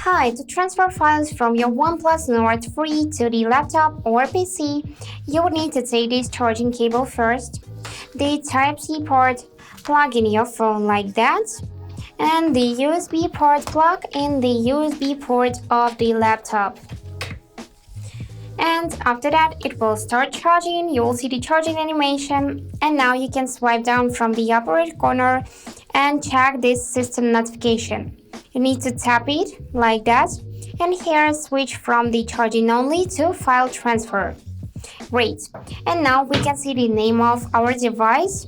Hi, to transfer files from your OnePlus Nord 3 to the laptop or PC, you would need to take this charging cable first, the Type-C port plug in your phone like that, and the USB port plug in the USB port of the laptop. And after that, it will start charging, you will see the charging animation, and now you can swipe down from the upper right corner and check this system notification. You need to tap it like that, and here switch from the charging only to file transfer. Great, and now we can see the name of our device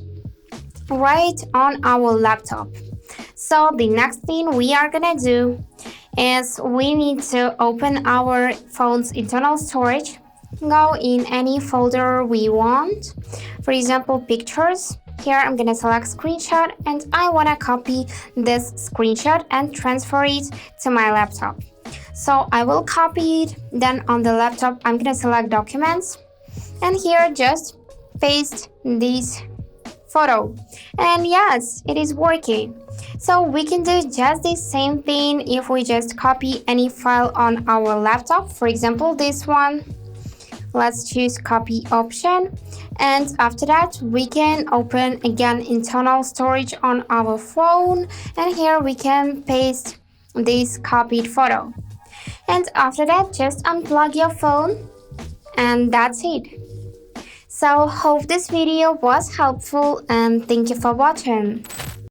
right on our laptop. So the next thing we are gonna do is we need to open our phone's internal storage, go in any folder we want, for example pictures. Here I'm gonna select screenshot and I wanna copy this screenshot and transfer it to my laptop. So I will copy it, then on the laptop I'm gonna select documents and here just paste this photo, and yes, it is working. So we can do just the same thing if we just copy any file on our laptop, for example this one. Let's choose copy option, and after that we can open again internal storage on our phone, and here we can paste this copied photo, and after that just unplug your phone, and that's it. So hope this video was helpful and thank you for watching.